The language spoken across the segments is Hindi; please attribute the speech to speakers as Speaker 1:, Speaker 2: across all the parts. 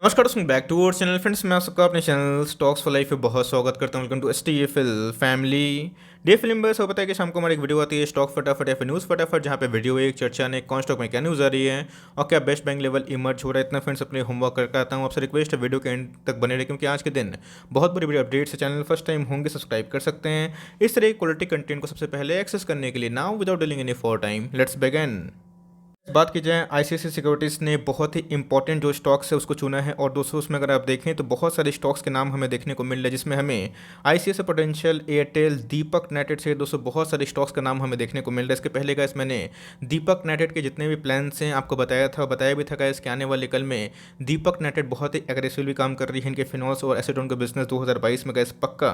Speaker 1: नमस्कार दोस्तों, back to our channel friends. मैं आप सबका अपने चैनल स्टॉक्स फॉर लाइफ में बहुत स्वागत करता हूं। Welcome to STFL family. डे फिल्म बस हो पता है कि शाम को हमारी एक वीडियो आती है स्टॉक फटाफट या फिर न्यूज़ फटाफट, जहां पे वीडियो एक चर्चा ने कौन स्टॉक में क्या न्यूज़ आ रही है और क्या बेस्ट बैंक लेवल इमर्ज हो रहा है। इतना फ्रेंड्स अपने होमवर्क करके आता हूँ। आपसे रिक्वेस्ट है वीडियो के एंड तक बने रहे, क्योंकि आज के दिन बहुत बड़ी बड़ी अपडेट्स है। चैनल फर्स्ट टाइम होंगे सब्सक्राइब कर सकते हैं इस तरह क्वालिटी कंटेंट को सबसे पहले एक्सेस करने के लिए। Now without dealing any for time, let's begin. बात की जाए, ICICI सिक्योरिटीज़ ने बहुत ही इंपॉर्टेंट जो स्टॉक्स है उसको चुना है। और दोस्तों उसमें अगर आप देखें तो बहुत सारे स्टॉक्स के नाम हमें देखने को मिल रहे हैं, जिसमें हमें ICICI प्रूडेंशियल, एयरटेल, दीपक नेटेड से दोस्तों बहुत सारे स्टॉक्स का नाम हमें देखने को मिल रहा है। इसके पहले गाइस मैंने दीपक नेटेड के जितने भी प्लान्स हैं आपको बताया था, बताया भी था गाइस कि आने वाले कल में दीपक नेटेड बहुत ही एग्रेसिवली काम कर रही है। इनके फिनॉल्स और एसेट उनका बिजनेस 2022 में गाइस पक्का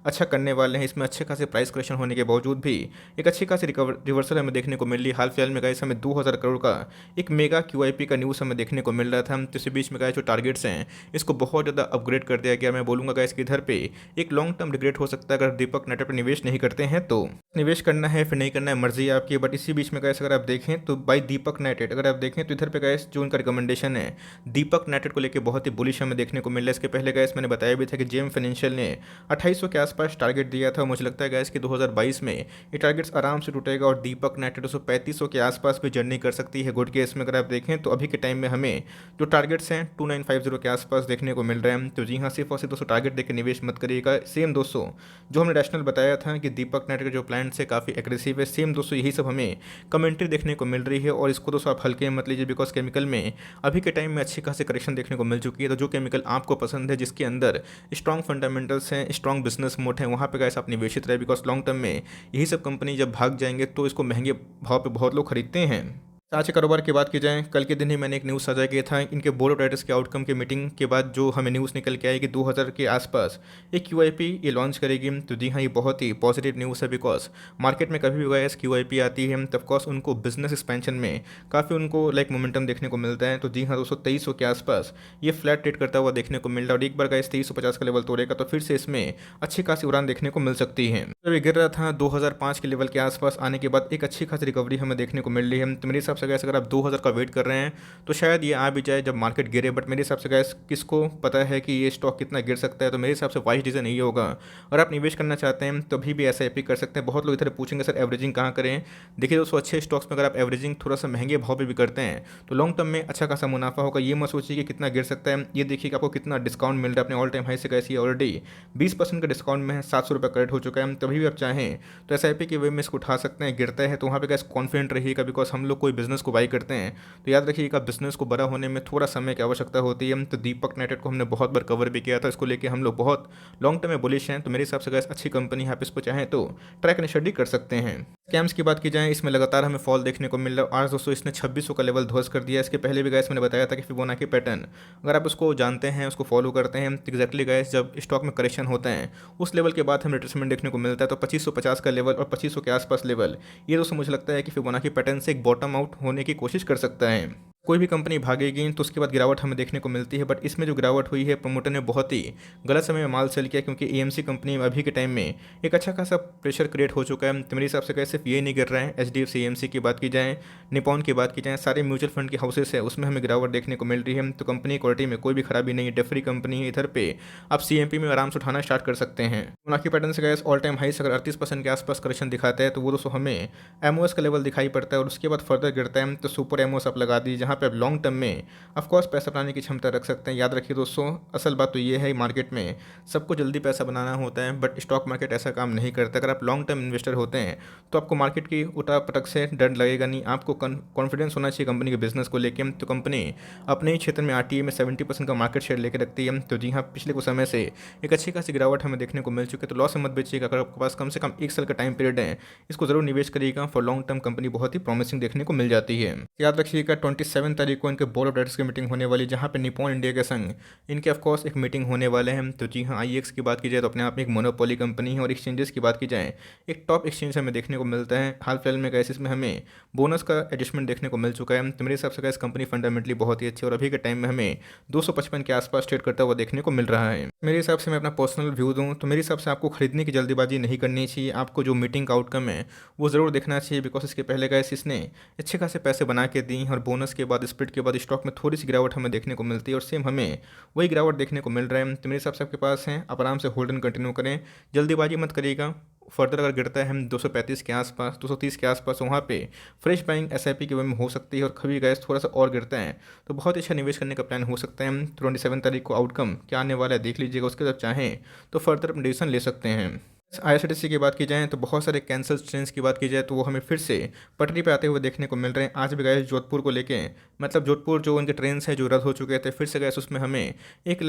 Speaker 1: अच्छा करने वाले हैं। इसमें अच्छे खासे प्राइस करेक्शन होने के बावजूद भी एक अच्छी खासी रिवर्सल हमें देखने को मिल रही है। हाल फिलहाल में गाइस हमें 2000 करोड़ का एक मेगा QIP का न्यूज़ हमें देखने को मिल रहा था। तो इसी बीच में गाइस जो टारगेट्स हैं इसको बहुत ज़्यादा अपग्रेड कर दिया गया। मैं बोलूँगा गाइस कि इधर पे एक लॉन्ग टर्म रिग्रेट हो सकता है अगर दीपक नेटेड पर निवेश नहीं करते हैं तो। निवेश करना है फिर नहीं करना है मर्जी है आपकी। बट इसी बीच में गाइस अगर आप देखें तो बाई दीपक नेटेड अगर आप देखें तो इधर पे गाइस जो उनका रिकमेंडेशन है दीपक नेटेड को लेकर बहुत ही बुलिश हमें देखने को मिल रहा है। इसके पहले गाइस मैंने बताया भी था कि JM फाइनेंशियल ने 2800 के आसपास टारगेट दिया था। मुझे लगता है गाइस कि 2022 में ये टारगेट्स आराम से टूटेगा और दीपक नेटेड 3500 के आसपास भी जर्नी कर सकती है। गुड केस में अगर आप देखें तो अभी के टाइम में हमें जो टारगेट्स हैं 2950 के आसपास देखने को मिल रहे हैं। तो जी हाँ, सिर्फ और सिर्फ दोस्तों टारगेट देकर निवेश मत करिएगा। सेम दोस्तों जो हमने रैशनल बताया था कि दीपक नेट के जो प्लान है काफ़ी एग्रेसिव है, सेम दोस्तों यही सब हमें कमेंट्री देखने को मिल रही है। और इसको दोस्तों आप हल्के में मत लीजिए, बिकॉज केमिकल में अभी के टाइम में अच्छी खासी करेक्शन देखने को मिल चुकी है। तो जो केमिकल आपको पसंद है, जिसके अंदर स्ट्रॉन्ग फंडामेंटल्स हैं, स्ट्रॉन्ग बिजनेस मोड है, वहाँ पर गाइस आप निवेशित रहे। बिकॉज लॉन्ग टर्म में यही सब कंपनी जब भाग जाएंगे तो इसको महंगे भाव पे बहुत लोग खरीदते हैं। आज के कारोबार की बात की जाए, कल के दिन ही मैंने एक न्यूज़ साझा किया था। इनके बोर्ड ऑफ डायरेक्टर्स के आउटकम की मीटिंग के बाद जो हमें न्यूज़ निकल के आई कि 2000 के आसपास एक QIP ये लॉन्च करेगी। तो जी हाँ, ये बहुत ही पॉजिटिव न्यूज़ है। बिकॉज मार्केट में कभी भी गाइस QIP आती है तो ऑफकोर्स उनको बिजनेस एक्सपेंशन में काफ़ी उनको मोमेंटम देखने को मिलता है। तो जी हाँ दोस्तों, 2300 के आसपास ये फ्लैट ट्रेड करता हुआ देखने को मिल रहा है। और एक बार गाइस 2350 का लेवल तोड़ेगा तो फिर से इसमें अच्छी खासी उड़ान देखने को मिल सकती है। जब ये गिर रहा था 2005 के लेवल के आसपास आने के बाद एक अच्छी खासी रिकवरी हमें देखने को मिल रही है। तो मेरे हिसाब से गाइस अगर आप 2000 का वेट कर रहे हैं तो शायद ये आ भी जाए जब मार्केट गिरे। बट मेरे हिसाब से गाइस किसको पता है कि ये स्टॉक कितना गिर सकता है। तो मेरे हिसाब से वाइज डिसीजन यही होगा। अगर आप निवेश करना चाहते हैं तो अभी भी SIP कर सकते हैं। बहुत लोग इधर पूछेंगे सर एवरेजिंग कहाँ करें। देखिए दोस्तों, अच्छे स्टॉक्स में अगर आप एवरेजिंग थोड़ा सा महंगे भाव पे भी करते हैं तो लॉन्ग टर्म में अच्छा खासा मुनाफा होगा। ये मत सोचिए कि कितना गिर सकता है, ये देखिए कि आपको कितना डिस्काउंट मिल रहा है अपने ऑल टाइम हाई से। कैसी ऑलरेडी 20% का डिस्काउंट में है, 700 रुपये क्रेडिट हो चुका है। तभी भी आप चाहें तो SIP के वे में इसको उठा सकते हैं। गिरता है तो वहाँ पे गैस कॉन्फिडेंट रहिएगा, बिकॉज हम लोग कोई बिजनेस को बाई करते हैं तो याद रखिएगा बिजनेस को बड़ा होने में थोड़ा समय की आवश्यकता होती है। तो दीपक नेटेड को हमने बहुत बार कवर भी किया था, इसको लेके हम लोग बहुत लॉन्ग टर्म में बुलिश हैं। तो मेरे हिसाब से गैस अच्छी कंपनी है, आप इसको चाहें तो ट्रैक एंड स्टडी कर सकते हैं। स्कैम्स की बात की जाए, इसमें लगातार हमें फॉल देखने को मिल रहा है। आज दोस्तों इसने 2600 का लेवल ध्वस्त कर दिया। इसके पहले भी गैस मैंने बताया था कि फिबोनाची पैटर्न अगर आप उसको जानते हैं, उसको फॉलो करते हैं तो एक्जैक्टली गैस जब स्टॉक में करेक्शन होता है उस लेवल के बाद हमें रिट्रेसमेंट देखने को मिलता है। तो 2550 का लेवल और 2500 के आसपास लेवल, ये दोस्तों मुझे लगता है कि फिबोनाची पैटर्न से एक बॉटम आउट होने की कोशिश कर सकता है। कोई भी कंपनी भागेगी तो उसके बाद गिरावट हमें देखने को मिलती है। बट इसमें जो गिरावट हुई है, प्रमोटर ने बहुत ही गलत समय में माल सेल किया, क्योंकि AMC कंपनी में अभी के टाइम में एक अच्छा खासा प्रेशर क्रिएट हो चुका है। तो मेरे हिसाब से कैसे सिर्फ ये नहीं गिर रहा है, HDFC AMC की बात की जाए, निपॉन की बात की जाए, सारे म्यूचुअल फंड के हाउसेस है उसमें हमें गिरावट देखने को मिल रही है। तो कंपनी क्वालिटी में कोई भी खराबी नहीं है, डेफ्री कंपनी है। इधर पे आप CMP में आराम से उठाना स्टार्ट कर सकते हैं। मुनाफी पैटर्न से गैस ऑल टाइम हाई से अगर 38% के आसपास करेक्शन दिखाता है तो वो दोस्तों हमें MOS का लेवल दिखाई पड़ता है। और उसके बाद फर्दर गिरता है तो सुपर MOS आप लगा दीजिए, जहाँ पे आप लॉन्ग टर्म में ऑफकोर्स पैसा बनाने की क्षमता रख सकते हैं। याद रखिए दोस्तों, असल बात तो ये है मार्केट में सबको जल्दी पैसा बनाना होता है, बट स्टॉक मार्केट ऐसा काम नहीं करता। अगर आप लॉन्ग टर्म इन्वेस्टर होते हैं तो आपको मार्केट की उठा पटक से डर लगेगा नहीं। आपको कॉन्फिडेंस होना चाहिए कंपनी के बिजनेस को लेकर। तो कंपनी अपने ही क्षेत्र में RTA में 70% का मार्केट शेयर लेकर रखती है। तो जी हाँ, पिछले कुछ समय से एक अच्छी खासी गिरावट हमें देखने को मिल चुकी है। तो लॉस में मत बेचिएगा। अगर आपके पास कम से कम 1 साल का टाइम पीरियड है, इसको जरूर निवेश करिएगा। फॉर लॉन्ग टर्म कंपनी बहुत ही प्रॉमिसिंग देखने को मिल जाती है। याद रखिएगा 27 तारीख को इनके बोर्ड ऑफ डायरेक्टर्स की मीटिंग होने वाली, जहाँ पे निपॉन इंडिया के संग इनके ऑफकोर्स एक मीटिंग होने वाले हैं। तो जी हाँ, IEX की बात की जाए तो अपने आप में एक मोनोपोली कंपनी है। और एक्सचेंजेस की बात की जाए, एक टॉप एक्सचेंज हमें देखने को मिलता है। हाल फिलहाल में गैस इसमें हमें बोनस का एडजस्टमेंट देखने को मिल चुका है। तो मेरे हिसाब से गैस कंपनी फंडामेंटली बहुत ही अच्छी है और अभी के टाइम में हमें 255 के आसपास ट्रेड करता हुआ देखने को मिल रहा है। मेरे हिसाब से मैं अपना पर्सनल व्यू दूँ तो मेरे हिसाब से आपको खरीदने की जल्दीबाजी नहीं करनी चाहिए। आपको जो मीटिंग का आउटकम है वो ज़रूर देखना चाहिए, बिकॉज इसके पहले गैस इसने अच्छे खासे पैसे बना के दी और बोनस के बाद स्प्लिट के बाद स्टॉक में थोड़ी सी गिरावट हमें देखने को मिलती है और सेम हमें वही गिरावट देखने को मिल रहा है। तो मेरे हिसाब से आपके पास हैं, आप आराम से होल्ड एंड कंटिन्यू करें, जल्दीबाजी मत करिएगा। फर्दर अगर गिरता है हम 235 के आसपास, 230 के आसपास, वहाँ पे फ्रेश बाइंग एसआईपी के वे में हो सकती है। और कभी गैस थोड़ा सा और गिरता है तो बहुत अच्छा निवेश करने का प्लान हो सकता है। 27 तारीख को आउटकम क्या आने वाला है देख लीजिएगा, उसके बाद चाहें तो फर्दर डिसीजन ले सकते हैं। आईआरसीटीसी की बात की जाए तो बहुत सारे कैंसल ट्रेन्स की बात की जाए तो वो हमें फिर से पटरी पे आते हुए देखने को मिल रहे हैं। आज भी गए जोधपुर को लेके, मतलब जोधपुर जो उनके ट्रेन्स हैं जो रद्द हो चुके थे, फिर से गए उसमें हमें एक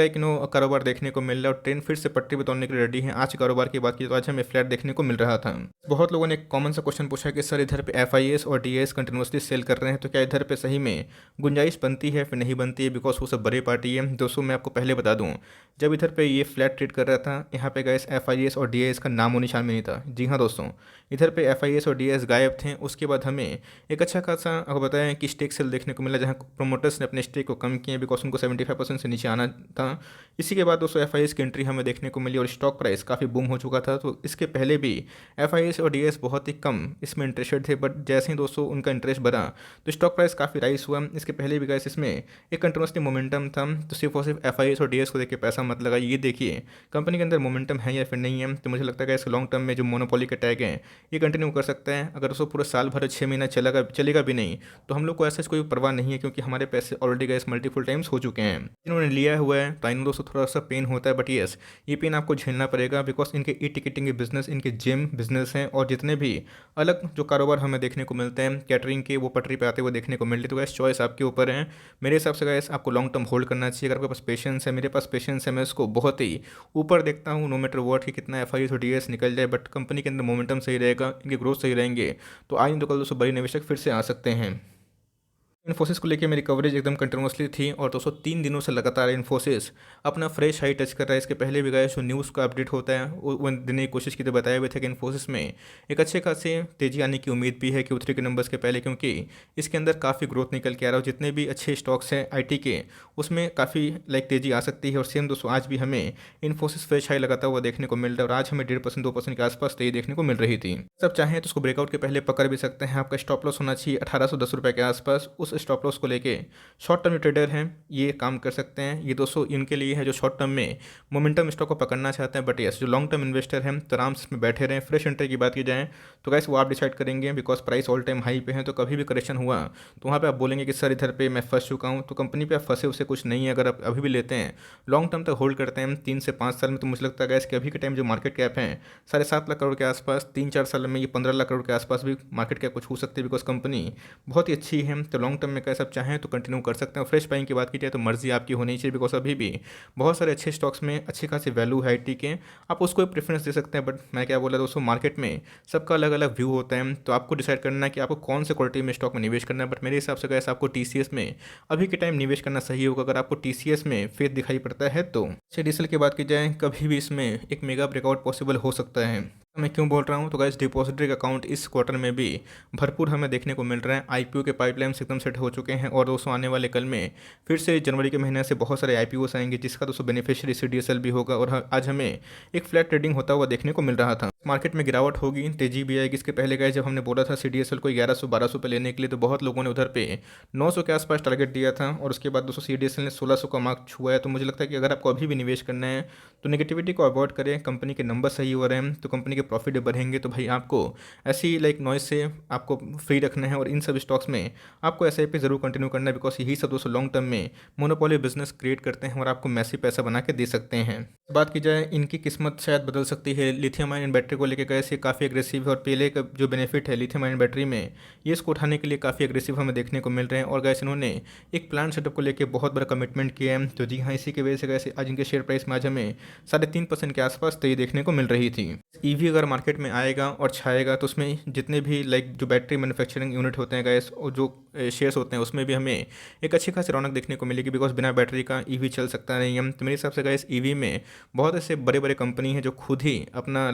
Speaker 1: कारोबार देखने को मिल रहा है और ट्रेन फिर से पटरी पे तोड़ने के लिए रेडी है। आज के कारोबार की बात की तो आज हमें फ्लैट देखने को मिल रहा था। बहुत लोगों ने एक कॉमन सा क्वेश्चन पूछा कि सर इधर पे एफआईएस और डीएस कंटिन्यूसली सेल कर रहे हैं तो क्या इधर पे सही में गुंजाइश बनती है फिर नहीं बनती है, बिकॉज वो सब बड़ी पार्टी है। दोस्तों मैं आपको पहले बता दूं, जब इधर पे ये फ्लैट ट्रेड कर रहा था यहाँ पे गैस एफआईएस और डीएस का नामो निशान में नहीं था। जी हाँ दोस्तों, इधर पे एफआईएस और डीएस गायब थे। उसके बाद हमें एक अच्छा खासा आपको बताया कि स्टेक सेल देखने को मिला, जहाँ प्रोमोटर्स ने अपने स्टेक को कम किए बिकॉज उनको 75% से नीचे आना था। इसी के बाद दोस्तों एफआईएस की एंट्री हमें देखने को मिली और स्टॉक प्राइस काफ़ी बूम हो चुका था। तो इसके पहले भी एफआईएस और डीएस बहुत ही कम इसमें इंटरेस्टेड थे, बट जैसे ही दोस्तों उनका इंटरेस्ट बढ़ा तो स्टॉक प्राइस काफ़ी राइज हुआ। इसके पहले भी गैस इसमें एक कंटिन्यूसली मोमेंटम था। तो सिर्फ और सिर्फ एफआईएस और डीएस को देख के पैसा मत लगाइए, ये देखिए कंपनी के अंदर मोमेंटम है या फिर नहीं है। तो मुझे लगता है कि इसके लॉन्ग टर्म में जो मोनोपोली का टैग है ये कंटिन्यू कर सकता है। अगर उसको पूरा साल भर 6 महीना चलेगा भी नहीं तो हम लोग को ऐसा कोई परवाह नहीं है, क्योंकि हमारे पैसे ऑलरेडी गैस मल्टीपल टाइम्स हो चुके हैं। इन्होंने लिया हुआ है तो आई नो दोस्तों थोड़ा सा पेन होता है, बट येस ये पेन आपको झेलना पड़ेगा बिकॉज इनके ई टिकटिंग के बिजनेस, इनके जिम बिजनेस हैं और जितने भी अलग जो कारोबार हमें देखने को मिलते हैं कैटरिंग के, वो पटरी पे आते हुए देखने को मिलते हैं। तो गैस चॉइस आपके ऊपर है। मेरे हिसाब से गैस आपको लॉन्ग टर्म होल्ड करना चाहिए। अगर आपके पास पेशेंस है, मेरे पास पेशेंस है, मैं इसको बहुत ही ऊपर देखता हूँ, नो मैटर व्हाट कि कितना एफआईएस और डीएस निकल जाए, बट कंपनी के अंदर मोमेंटम सही रहेगा, इनके ग्रोथ सही रहेंगे तो आज नहीं तो कल दोस्तों बड़े निवेशक फिर से आ सकते हैं। इन्फोसिस को लेके मेरी कवरेज एकदम कंटिन्यूसली थी और दोस्तों 3 दिनों से लगातार इन्फोसिस अपना फ्रेश हाई टच कर रहा है। इसके पहले भी गए जो न्यूज़ का अपडेट होता है वो देने की कोशिश की तो बताए हुए थे कि इन्फोसिस में एक अच्छे खासे तेजी आने की उम्मीद भी है Q3 के नंबर्स के पहले, क्योंकि इसके अंदर काफ़ी ग्रोथ निकल के आ रहा है। जितने भी अच्छे स्टॉक्स हैं आईटी के उसमें काफ़ी तेज़ी आ सकती है। और सेम दोस्तों आज भी हमें इन्फोसिस फ्रेश हाई लगाता हुआ देखने को मिल रहा है और आज हमें 1.5% 2% के आसपास तेजी देखने को मिल रही थी। सब चाहें तो उसको ब्रेकआउट के पहले पकड़ भी सकते हैं। आपका स्टॉप लॉस होना चाहिए 1810 रुपये के आसपास। उस स्टॉप लॉस को लेके शॉर्ट टर्म ट्रेडर हैं ये काम कर सकते हैं। ये दोस्तों इनके लिए है जो शॉर्ट टर्म में मोमेंटम स्टॉक को पकड़ना चाहते हैं, बट यस जो लॉन्ग टर्म इन्वेस्टर हैं तो आराम से इसमें बैठे रहें। फ्रेश एंट्री की बात की जाए तो गैस वो आप डिसाइड करेंगे, because price all time high पे है। तो कभी भी करेक्शन हुआ तो वहाँ पे आप बोलेंगे कि सर इधर पे मैं फंस चुका हूँ। तो कंपनी पे आप फंसे उसे कुछ नहीं है। अगर आप अभी भी लेते हैं लॉन्ग टर्म तक होल्ड करते हैं 3 से 5 साल में, तो मुझे लगता है गैस कि अभी के टाइम जो मार्केट कैप है 7.5 लाख करोड़ के आसपास, 3-4 साल में ये 15 लाख करोड़ के आसपास भी मार्केट कैप कुछ हो सकती है, बिकॉज कंपनी बहुत ही अच्छी है। तो लॉन्ग टर्म में कैसे आप चाहें तो कंटिन्यू कर सकते हैं। फ्रेश बाइंग की बात की जाए तो मर्जी आपकी होनी चाहिए, बिकॉज अभी भी बहुत सारे अच्छे स्टॉक्स में अच्छी खासी वैल्यू है आईटी के, आप उसको प्रेफरेंस दे सकते हैं। बट मैं क्या बोला दोस्तों, मार्केट में सबका अलग अलग व्यू होता है, तो आपको डिसाइड करना है कि आपको कौन से क्वालिटी में स्टॉक में निवेश करना है। बट मेरे हिसाब से कैसे आपको टीसीएस में अभी के टाइम निवेश करना सही होगा। अगर आपको टीसीएस में फेथ दिखाई पड़ता है तो डीएसएल की बात की जाए कभी भी इसमें एक मेगा ब्रेकआउट पॉसिबल हो सकता है। मैं क्यों बोल रहा हूँ तो गाइस डिपॉजिटरी अकाउंट इस क्वार्टर में भी भरपूर हमें देखने को मिल रहा है। आईपीओ के पाइपलाइंस एकदम सेट हो चुके हैं और दोस्तों आने वाले कल में फिर से जनवरी के महीने से बहुत सारे आईपीओस आएंगे, जिसका दोस्तों बेनिफिशियरी सीडीएसएल भी होगा। और आज हमें एक फ्लैट ट्रेडिंग होता हुआ देखने को मिल रहा था। मार्केट में गिरावट होगी, तेजी भी आएगी। इसके पहले गए जब हमने बोला था सीडीएसएल को 1100-1200 पे लेने के लिए, तो बहुत लोगों ने उधर पे 900 के आसपास टारगेट दिया था और उसके बाद दोस्तों सीडीएसएल ने 1600 का मार्क छुआ है। तो मुझे लगता है कि अगर आपको अभी भी निवेश करना है तो नेगेटिविटी को अवॉइड करें। कंपनी के नंबर सही हो रहे हैं तो कंपनी के प्रॉफिट बढ़ेंगे, तो भाई आपको ऐसी नॉइज से आपको फ्री रखना है। और इन सब स्टॉक्स में आपको एसआईपी जरूर कंटिन्यू करना है, बिकॉज यही सब दोस्तों लॉन्ग टर्म में मोनोपोली बिजनेस क्रिएट करते हैं और आपको मैसी पैसा बना के दे सकते हैं। बात की जाए इनकी किस्मत शायद बदल सकती है। लिथियम आयन बैटरी को लेकर कैसे काफ़ी एग्रेसिव है और पहले का जो बेनिफिट है लिथियम आयन बैटरी में ये इसको उठाने के लिए काफ़ी एग्रेसिव हमें देखने को मिल रहे हैं। और गैस इन्होंने एक प्लांट सेटअप को लेकर बहुत बड़ा कमिटमेंट किया है। तो जी हाँ, इसी की वजह से गैस आज इनके शेयर प्राइस में आज हमें 3.5% के आसपास तो ये देखने को मिल रही थी। ईवी अगर मार्केट में आएगा और छाएगा तो उसमें जितने भी जो बैटरी मैन्युफैक्चरिंग यूनिट होते हैं गैस और जो शेयर्स होते हैं उसमें भी हमें एक अच्छी खासी रौनक देखने को मिलेगी, बिकॉज बिना बैटरी का ईवी चल सकता नहीं है। तो मेरे हिसाब से गैस ईवी में बहुत ऐसे बड़े बड़े कंपनी हैं जो खुद ही अपना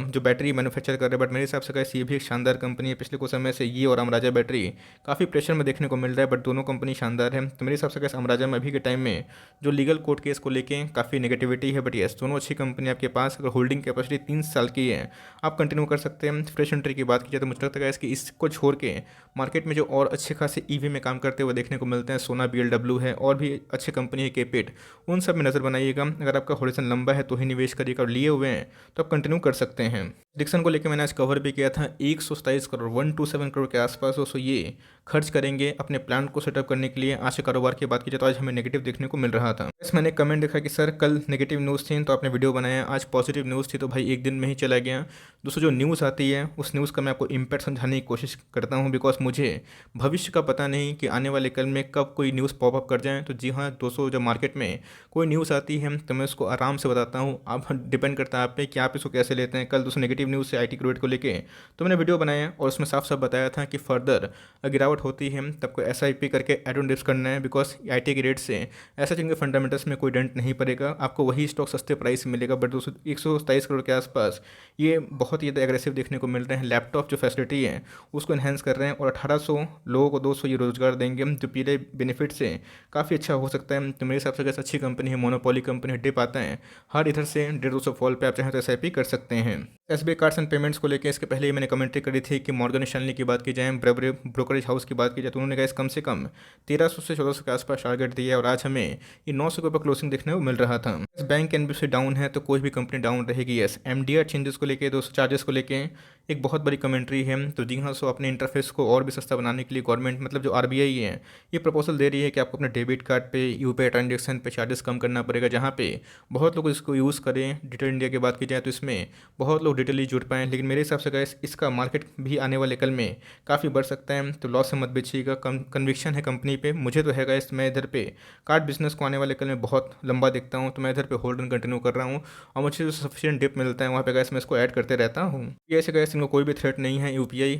Speaker 1: जो बैटरी मैन्युफैक्चर कर रहे हैं। बट मेरे हिसाब से गैस ये भी एक शानदार कंपनी है। पिछले कुछ समय से ये और अमराजा बैटरी काफ़ी प्रेशर में देखने को मिल रहा है, बट दोनों कंपनी शानदार है। तो मेरे हिसाब से गैस अमराजा में अभी के टाइम में जो लीगल कोर्ट केस को लेके काफ़ी नेगेटिविटी है, बट यस दोनों अच्छी कंपनी आपके पास। अगर होल्डिंग कैपेसिटी 3 साल की है आप कंटिन्यू कर सकते हैं। फ्रेश एंट्री की बात की जाए तो मुझे लगता है कि इसको छोड़ के मार्केट में जो और अच्छे खासे ईवी में काम करते हुए देखने को मिलते हैं, सोना BLW है और भी अच्छी कंपनी है केपेट, उन सब में नज़र बनाइएगा। अगर आपका हॉरिजन लंबा है तो ही निवेश करिएगा, और लिए हुए हैं तो आप कंटिन्यू कर सकते हैं। डिक्सन को लेकर मैंने आज कवर भी किया था, 127 करोड़ 127 करोड़ के आसपास दोस्तों ये खर्च करेंगे अपने प्लांट को सेटअप करने के लिए। आज के कारोबार की बात की जाए तो आज हमें नेगेटिव देखने को मिल रहा था। इस मैंने कमेंट देखा कि सर कल नेगेटिव न्यूज़ थी तो आपने वीडियो बनाया, आज पॉजिटिव न्यूज़ थी तो भाई एक दिन में ही चला गया। दोस्तों जो न्यूज़ आती है उस न्यूज़ का मैं आपको इम्पैक्ट समझाने की कोशिश करता हूँ, बिकॉज मुझे भविष्य का पता नहीं कि आने वाले कल में कब कोई न्यूज़ पॉपअप कर जाए। तो जी हाँ दोस्तों, जब मार्केट में कोई न्यूज़ आती है तो मैं उसको आराम से बताता हूँ। आप डिपेंड करता है आप पे कि आप इसको कैसे लेते हैं। कल दोस्तों नेगेटिव न्यूज़ से IT क्रेडिट को लेके तो मैंने वीडियो बनाया और उसमें साफ साफ बताया था कि फर्दर गिरावट होती है तब को SIP करके एड ऑन डिप्स करना है, बिकॉज IT के रेट से ऐसा जिनके फंडामेंटल्स में कोई डेंट नहीं पड़ेगा, आपको वही स्टॉक सस्ते प्राइस में मिलेगा। बट दोस्तों 127 करोड़ के आसपास ये बहुत ही ज़्यादा एग्रेसिव देखने को मिल रहे हैं। लैपटॉप जो फैसिलिटी है उसको इन्हेंस कर रहे हैं और 1800 लोगों को 200 ये रोजगार देंगे, जो पीले बेनिफिट से काफ़ी अच्छा हो सकता है। तो मेरे हिसाब से कैसे अच्छी कंपनी है, मोनोपोली कंपनी है, डिप आता है हर इधर से 150 फॉल पे आप चाहें तो SIP कर सकते हैं। SBI कार्ड्स एंड पेमेंट्स को लेकर इसके पहले ही मैंने कमेंट्री करी थी कि मॉर्गन स्टैनली की बात की जाए, ब्रेवरी ब्रोकरेज हाउस की बात की जाए तो उन्होंने कहा कम से कम 1300 से 1400 के आसपास टारगेट दिया है और आज हमें ये 900 के ऊपर क्लोजिंग देखने को मिल रहा था। बैंक NBFC डाउन है तो कोई भी कंपनी डाउन रहेगी। यस, MDR चेंजेस को लेकर, दोस्तों चार्जेस को लेकर एक बहुत बड़ी कमेंट्री है। तो जी हाँ, सो अपने इंटरफेस को और भी सस्ता बनाने के लिए गवर्नमेंट मतलब जो RBI है ये प्रपोजल दे रही है कि आपको अपने डेबिट कार्ड पे UPI ट्रांजेक्शन पे चार्जेस कम करना पड़ेगा, जहाँ पे बहुत लोग इसको यूज़ करें। डिजिटल इंडिया की बात की जाए तो इसमें बहुत लोग डिटेली जुड़ पाएँ, लेकिन मेरे हिसाब से गाइस इसका मार्केट भी आने वाले कल में काफ़ी बढ़ सकता है। तो लॉस से मत बेचिएगा, कन्विक्शन है कंपनी पे, मुझे तो है गाइस। मैं इधर पे कार्ड बिजनेस को आने वाले कल में बहुत लंबा देखता हूँ, तो मैं इधर पे होल्ड एंड कंटिन्यू कर रहा हूँ और मुझे जो सफिशिएंट डिप मिलता है वहाँ पे गाइस मैं इसको ऐड करते रहता हूँ। ये ऐसे गाइस इनको कोई भी थ्रेट नहीं है। UPI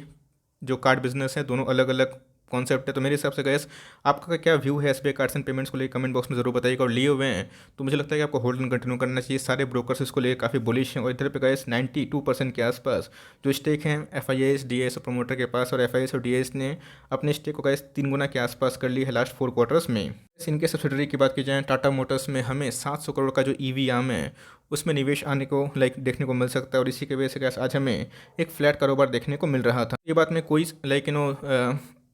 Speaker 1: जो कार्ड बिजनेस है दोनों अलग अलग कॉन्सेप्ट है। तो मेरे हिसाब से गैस आपका क्या व्यू है SBI कार्ड्स एंड पेमेंट्स को लेकर कमेंट बॉक्स में जरूर बताइएगा। और लिए हुए हैं तो मुझे लगता है कि आपको होल्ड एंड कंटिन्यू करना चाहिए। सारे ब्रोकर्स इसको लेकर काफ़ी बुलिश हैं और इधर पे गैस 92% के आसपास जो स्टेक हैं FIS DIS और प्रमोटर के पास, और FIS और DIS ने अपने स्टेक को गैस 3 गुना के आसपास कर ली है लास्ट 4 क्वार्टर्स में। इनके सब्सिडरी की बात की जाए टाटा मोटर्स में हमें 700 करोड़ का जो EV आर्म है उसमें निवेश आने को देखने को मिल सकता है और इसी की वजह से गैस आज हमें एक फ्लैट कारोबार देखने को मिल रहा था। ये बात में कोई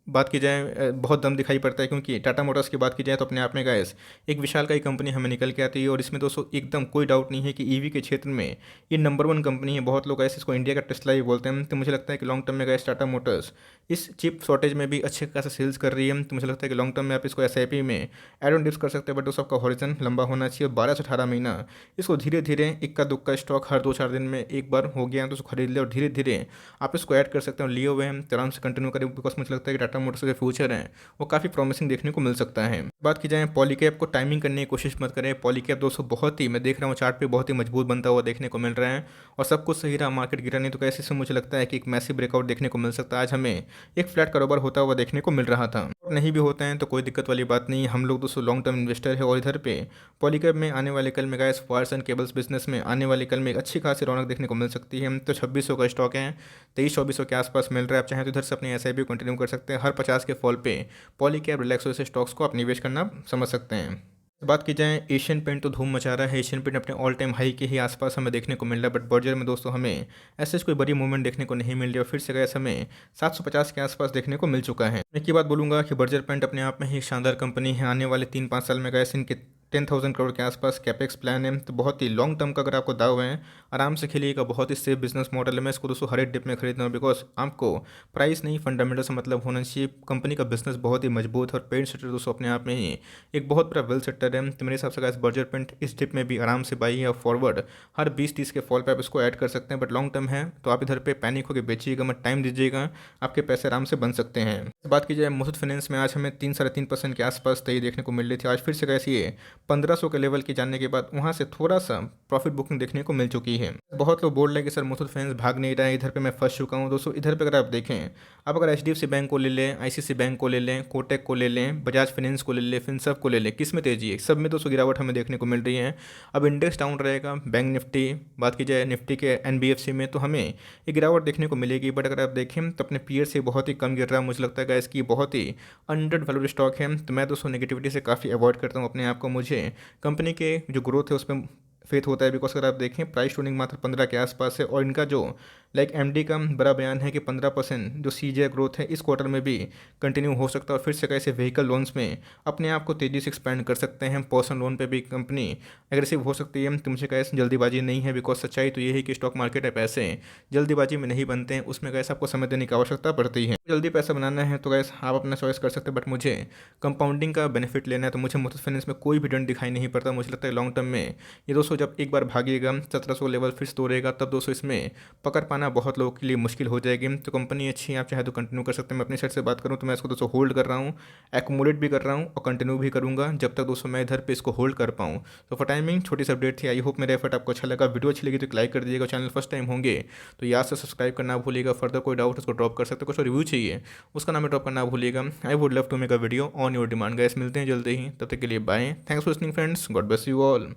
Speaker 1: बात की जाए बहुत दम दिखाई पड़ता है, क्योंकि टाटा मोटर्स की बात की जाए तो अपने आप में गैस एक विशाल का ही कंपनी हमें निकल के आती है और इसमें दोस्तों एकदम कोई डाउट नहीं है कि EV के क्षेत्र में ये नंबर 1 कंपनी है। बहुत लोग ऐसे इसको इंडिया का टेस्ला ही बोलते हैं। तो मुझे लगता है कि लॉन्ग टर्म में गैस टाटा मोटर्स इस चिप शॉर्टेज में भी अच्छे खासा सेल्स कर रही है। तो मुझे लगता है कि लॉन्ग टर्म में आप इसको SIP में एड ऑन डिप्स कर सकते हैं, बट दोस्तों आपका हॉरिजन लंबा होना चाहिए। 12 से 18 महीना इसको धीरे धीरे इक्का दुक्का स्टॉक हर 2-4 दिन में एक बार हो गया तो उसको खरीद ले और धीरे धीरे आप इसको ऐड कर सकते हैं और लिए हुए हैं तो आराम से कंटिन्यू करें, बिकॉज मुझे लगता है कि टाटा मोटर्स के फ्यूचर है वो काफ़ी प्रॉमिसिंग देखने को मिल सकता है। बात की जाए पॉलीकैब को, टाइमिंग करने की कोशिश मत करें। पॉलीकैब दोस्तों बहुत ही, मैं देख रहा हूँ चार्ट पे बहुत ही मजबूत बनता हुआ देखने को मिल रहा है और सब कुछ सही रहा, मार्केट गिरा नहीं, तो कैसे से मुझे लगता है कि एक मैसिव ब्रेकआउट देखने को मिल सकता है। आज हमें एक फ्लैट कारोबार होता हुआ देखने को मिल रहा था। नहीं भी होते हैं तो कोई दिक्कत वाली बात नहीं, हम लोग दोस्तों लॉन्ग टर्म इन्वेस्टर है और इधर पे पॉलीकैब में आने वाले कल में guys wires and cables business में आने वाले कल में एक अच्छी खासी रौनक देखने को मिल सकती है। तो 2600 का स्टॉक है, 2300-2400 के आसपास मिल रहा है। आप चाहें तो इधर से अपनी SIP कंटिन्यू कर सकते हैं। हर 50 के फॉल पे पॉलीकैब रिलैक्सो से स्टॉक्स को आप निवेश करना समझ सकते हैं। बात की जाए एशियन पेंट तो धूम मचा रहा है। एशियन पेंट अपने ऑल टाइम हाई के ही आसपास हमें देखने को मिल रहा है, बट बर्जर में दोस्तों हमें ऐसे कोई बड़ी मूवमेंट देखने को नहीं मिल रही और फिर से गैस हमें 750 के आसपास देखने को मिल चुका है। एक ही बात बोलूँगा कि बर्जर पेंट अपने आप में ही शानदार कंपनी है। आने वाले 3-5 साल में गैस इनके 10,000 करोड़ के आसपास कैपेक्स प्लान है। तो बहुत ही लॉन्ग टर्म का अगर आपको दाव है आराम से खेलिएगा, बहुत ही सेफ बिजनेस मॉडल है। मैं इसको दोस्तों हर एक डिप में खरीदना हूँ, बिकॉज आपको प्राइस नहीं फंडामेंटल से मतलब होना चाहिए। कंपनी का बिजनेस बहुत ही मजबूत है और पेंट सेक्टर दोस्तों अपने आप में ही एक बहुत बड़ा वेल सेक्टर है। तो मेरे हिसाब से गाइस बर्जर पेंट इस डिप में भी आराम से बाई है और फॉरवर्ड हर 20-30 के फॉल पे आप इसको ऐड कर सकते हैं। बट लॉन्ग टर्म है तो आप इधर पे पैनिक होकर बेचिएगा मत, टाइम दीजिएगा, आपके पैसे आराम से बन सकते हैं। बात की जाए मुथूट फाइनेंस में आज हमें 3-3.5% के आसपास तेजी देखने को मिल रही थी। आज फिर से गैस ये 1500 के लेवल के जानने के बाद वहाँ से थोड़ा सा प्रॉफिट बुकिंग देखने को मिल चुकी है। बहुत लोग बोल रहे हैं कि सर मुथूट फाइनेंस भाग नहीं रहा है, इधर पे मैं फंस चुका हूँ। दोस्तों इधर पे अगर आप देखें, आप अगर HDFC बैंक को ले लें, ICICI बैंक को ले लें, कोटक को ले लें, बजाज फाइनेंस को ले लें, फिनसर्व को ले लें, किस में तेजी है? सब में दोस्तों गिरावट हमें देखने को मिल रही है। अब इंडेक्स डाउन रहेगा, बैंक निफ्टी, बात की जाए निफ्टी के NBFC में तो हमें ये गिरावट देखने को मिलेगी। बट अगर आप देखें तो अपने पीयर से बहुत ही कम गिर रहा है। मुझे लगता है इसकी बहुत ही अंडर वैल्यूड स्टॉक है। तो मैं दोस्तों नेगेटिविटी से काफ़ी अवॉइड करता हूँ अपने आप को। मुझे कंपनी के जो ग्रोथ है उस पर फेथ होता है, बिकॉज अगर आप देखें प्राइस टूनिंग मात्र 15 के आसपास है और इनका जो एमडी का बड़ा बयान है कि 15% जो सीजीआई ग्रोथ है इस क्वार्टर में भी कंटिन्यू हो सकता है और फिर से कैसे व्हीकल लोन्स में अपने आप को तेज़ी से एक्सपेंड कर सकते हैं। पर्सनल लोन पे भी कंपनी एग्रेसिव हो सकती है। तो मुझे कैसे जल्दीबाजी नहीं है, बिकॉज सच्चाई तो ये है कि स्टॉक मार्केट है, पैसे जल्दीबाजी में नहीं बनते हैं, उसमें कैसे आपको समय देने की आवश्यकता पड़ती है। जल्दी पैसा बनाना है तो कैसे आप अपना चॉइस कर सकते हैं, बट मुझे कंपाउंडिंग का बेनिफिट लेना है तो मुझे मुथूट फाइनेंस में कोई भी रिटर्न दिखाई नहीं पड़ता। मुझे लगता है लॉन्ग टर्म में ये दोस्तों जब एक बार भागिएगा 1700 लेवल फिर से तोड़ेगा, तब दोस्तों इसमें पकड़ पाना बहुत लोगों के लिए मुश्किल हो जाएगी। तो कंपनी अच्छी है, आप चाहे तो कंटिन्यू कर सकते हैं। मैं अपनी साइड से बात करूँ तो मैं इसको दोस्तों होल्ड कर रहा हूँ, एक्यूमुलेट भी कर रहा हूँ और कंटिन्यू भी करूँगा जब तक दोस्तों मैं इधर पे इसको होल्ड कर पाऊँ। तो फॉर टाइमिंग छोटी सी अपडेट थी। आई होप मेरा एफर्ट आपको अच्छा लगा। वीडियो अच्छी लगी तो एक लाइक कर दीजिएगा। चैनल फर्स्ट टाइम होंगे तो याद से सब्सक्राइब करना भूलिएगा। फर्दर कोई डाउट उसको ड्रॉप कर सकते हो, कुछ रिव्यू चाहिए उसका नाम ड्रॉप करना भूलिएगा। I would love to make a video on your demand. Guys मिलते हैं जल्दी ही, तब तक के लिए bye. Thanks for listening friends, God bless you all.